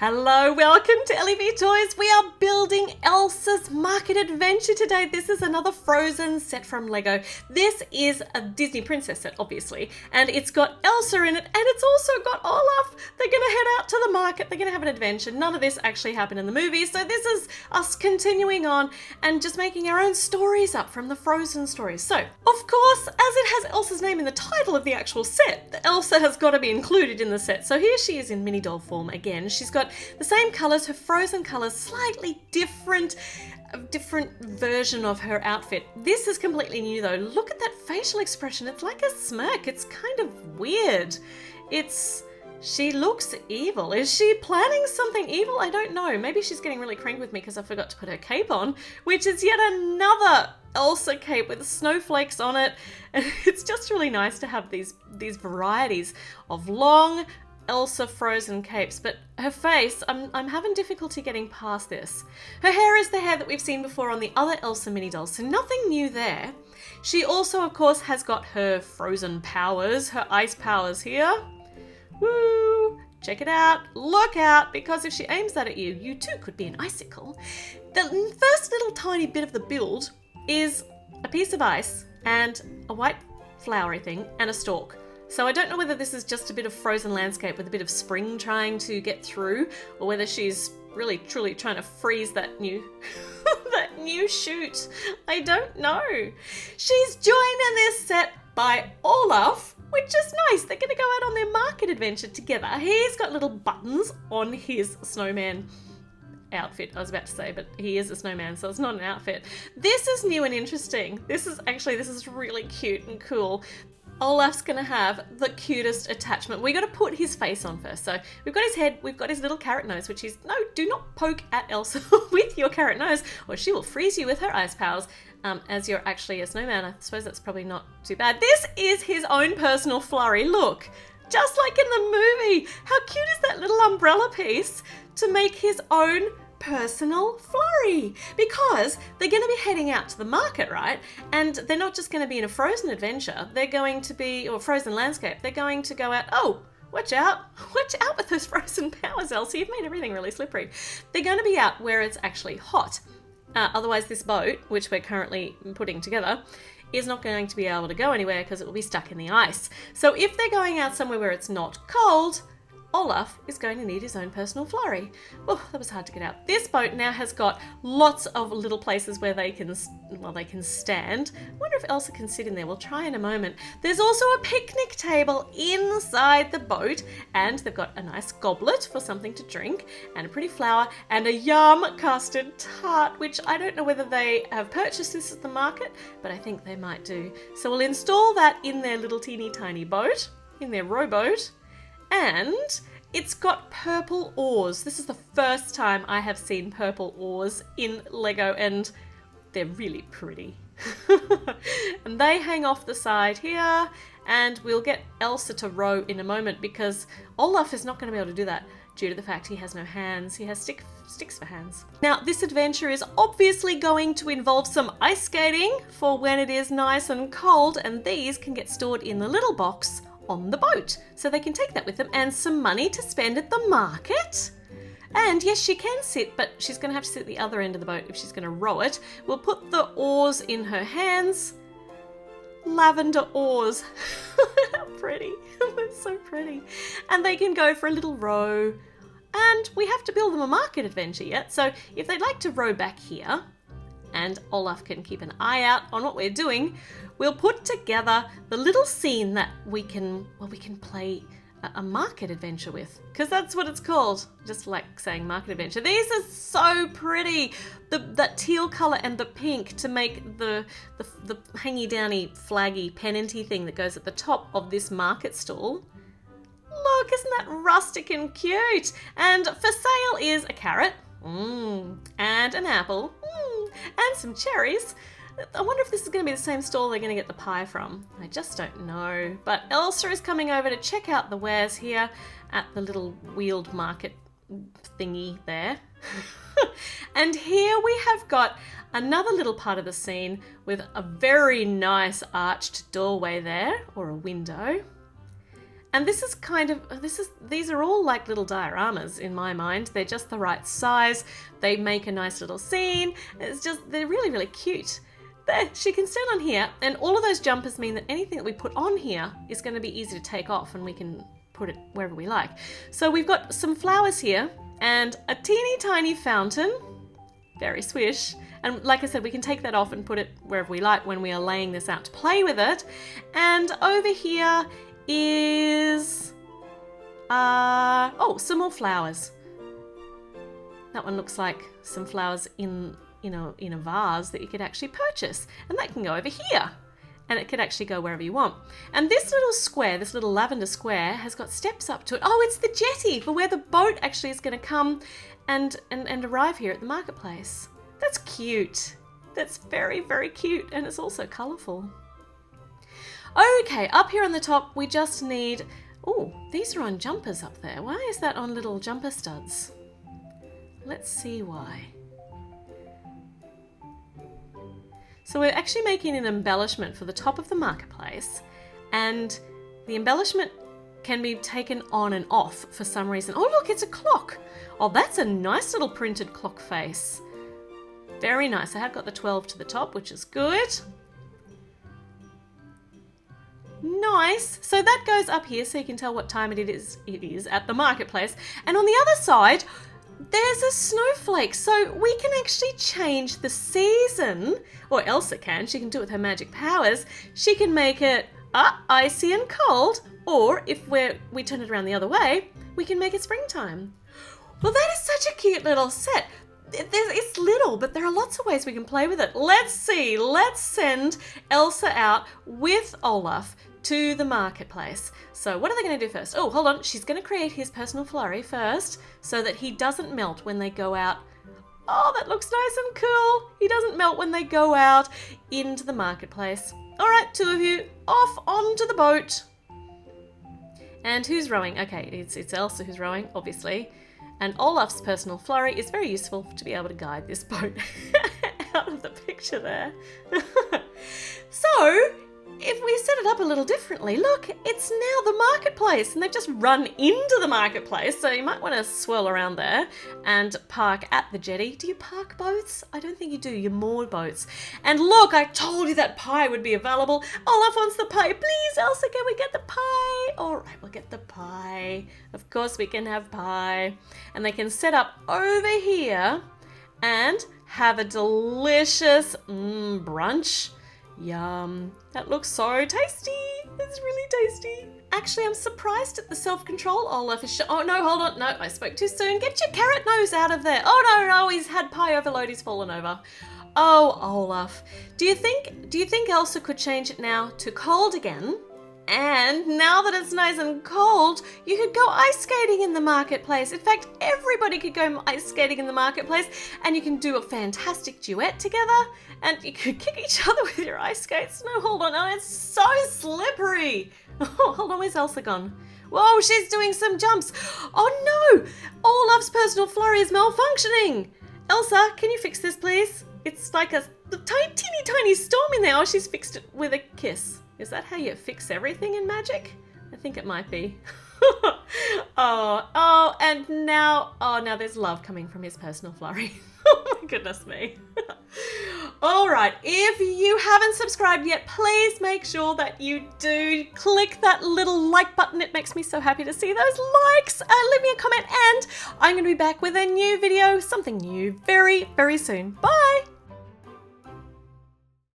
Hello, welcome to LEV Toys. We are building Elsa's Market Adventure today. This is another Frozen set from Lego. This is a Disney princess set, obviously, and it's got Elsa in it, and it's also got Olaf. They're going to head out to the market. They're going to have an adventure. None of this actually happened in the movie, so this is us continuing on and just making our own stories up from the Frozen stories. So, of course, as it has Elsa's name in the title of the actual set, Elsa has got to be included in the set. So here she is in mini doll form again. She's got the same colours, her Frozen colours, slightly different version of her outfit. This is completely new though. Look at that facial expression. It's like a smirk. It's kind of weird. She looks evil. Is she planning something evil? I don't know. Maybe she's getting really cranky with me because I forgot to put her cape on, which is yet another Elsa cape with snowflakes on it. And it's just really nice to have these varieties of long Elsa Frozen capes, but her face, I'm having difficulty getting past this. Her hair is the hair that we've seen before on the other Elsa mini dolls, so nothing new there. She also, of course, has got her Frozen powers, her ice powers here. Woo! Check it out. Look out, because if she aims that at you, you too could be an icicle. The first little tiny bit of the build is a piece of ice and a white flowery thing and a stalk. So I don't know whether this is just a bit of frozen landscape with a bit of spring trying to get through, or whether she's really truly trying to freeze that new that new shoot. I don't know. She's joined in this set by Olaf, which is nice. They're going to go out on their market adventure together. He's got little buttons on his snowman outfit, I was about to say, but he is a snowman, so it's not an outfit. This is new and interesting. This is really cute and cool. Olaf's gonna have the cutest attachment. We gotta put his face on first. So we've got his head, we've got his little carrot nose, which is, no, do not poke at Elsa with your carrot nose, or she will freeze you with her ice powers. As you're actually a snowman, I suppose that's probably not too bad. This is his own personal flurry. Look, just like in the movie. How cute is that little umbrella piece to make his own personal flurry, because they're going to be heading out to the market, right? And they're not just going to be in a frozen adventure, they're going to be, or frozen landscape, they're going to go out, oh, watch out with those frozen powers, Elsa, you've made everything really slippery. They're going to be out where it's actually hot. Otherwise this boat, which we're currently putting together, is not going to be able to go anywhere because it will be stuck in the ice. So if they're going out somewhere where it's not cold, Olaf is going to need his own personal flurry. Oh, that was hard to get out. This boat now has got lots of little places where they can stand. I wonder if Elsa can sit in there. We'll try in a moment. There's also a picnic table inside the boat, and they've got a nice goblet for something to drink, and a pretty flower, and a yum custard tart, which I don't know whether they have purchased this at the market, but I think they might do. So we'll install that in their little teeny tiny boat, in their rowboat. And it's got purple oars. This is the first time I have seen purple oars in Lego, and they're really pretty. And they hang off the side here, and we'll get Elsa to row in a moment because Olaf is not going to be able to do that due to the fact he has no hands. He has sticks for hands. Now, this adventure is obviously going to involve some ice skating for when it is nice and cold, and these can get stored in the little box on the boat, so they can take that with them, and some money to spend at the market. And yes, she can sit, but she's going to have to sit at the other end of the boat if she's going to row it. We'll put the oars in her hands. Lavender oars. How pretty. They're so pretty. And they can go for a little row. And we have to build them a market adventure yet, so if they'd like to row back here, and Olaf can keep an eye out on what we're doing, we'll put together the little scene that we can play a market adventure with, because that's what it's called. Just like saying market adventure. These are so pretty. That teal colour and the pink to make the hangy downy flaggy pennanty thing that goes at the top of this market stall. Look, isn't that rustic and cute? And for sale is a carrot, and an apple, and some cherries. I wonder if this is going to be the same stall they're going to get the pie from. I just don't know. But Elsa is coming over to check out the wares here at the little wheeled market thingy there. And here we have got another little part of the scene with a very nice arched doorway there, or a window. And this is kind of, these are all like little dioramas in my mind. They're just the right size. They make a nice little scene. They're really, really cute. There, she can stand on here, and all of those jumpers mean that anything that we put on here is going to be easy to take off, and we can put it wherever we like. So we've got some flowers here and a teeny tiny fountain. Very swish. And like I said, we can take that off and put it wherever we like when we are laying this out to play with it. And over here is some more flowers. That one looks like some flowers in a vase that you could actually purchase, and that can go over here, and it could actually go wherever you want. And this little square, this little lavender square, has got steps up to it. Oh, it's the jetty for where the boat actually is going to come and arrive here at the marketplace. That's cute. That's very, very cute, and it's also colourful. Okay, up here on the top we just need, oh, these are on jumpers up there. Why is that on little jumper studs? Let's see why. So we're actually making an embellishment for the top of the marketplace, and the embellishment can be taken on and off for some reason. Oh look, it's a clock. Oh, that's a nice little printed clock face. Very nice. I have got the 12 to the top, which is good. Nice. So that goes up here so you can tell what time it is at the marketplace. And on the other side, there's a snowflake, so we can actually change the season, or Elsa can. She can do it with her magic powers. She can make it icy and cold, or if we turn it around the other way, we can make it springtime. Well, that is such a cute little set. It's little, but there are lots of ways we can play with it. Let's see. Let's send Elsa out with Olaf to the marketplace. So what are they going to do first? Oh, hold on. She's going to create his personal flurry first so that he doesn't melt when they go out. Oh, that looks nice and cool. He doesn't melt when they go out into the marketplace. All right, two of you off onto the boat. And who's rowing? Okay, it's Elsa who's rowing, obviously. And Olaf's personal flurry is very useful to be able to guide this boat out of the picture there. So, if we set it up a little differently, look, it's now the marketplace, and they've just run into the marketplace, so you might want to swirl around there and park at the jetty. Do you park boats? I don't think you do, you moor boats. And look, I told you that pie would be available. Olaf wants the pie. Please, Elsa, can we get the pie? All right, we'll get the pie. Of course we can have pie. And they can set up over here and have a delicious brunch. Yum. That looks so tasty. It's really tasty. Actually, I'm surprised at the self-control Olaf is oh no, hold on. No, I spoke too soon. Get your carrot nose out of there. Oh no, he's had pie overload. He's fallen over. Oh, Olaf. Do you think Elsa could change it now to cold again? And now that it's nice and cold, you could go ice skating in the marketplace. In fact, everybody could go ice skating in the marketplace, and you can do a fantastic duet together, and you could kick each other with your ice skates. No, hold on. Oh, it's so slippery. Oh, hold on. Where's Elsa gone? Whoa, she's doing some jumps. Oh no, Olaf's personal flurry is malfunctioning. Elsa, can you fix this, please? It's like a teeny storm in there. Oh, she's fixed it with a kiss. Is that how you fix everything in magic? I think it might be. And now there's love coming from his personal flurry. Oh my goodness me. All right, if you haven't subscribed yet, please make sure that you do. Click that little like button. It makes me so happy to see those likes. Leave me a comment, and I'm going to be back with a new video, something new, very, very soon. Bye.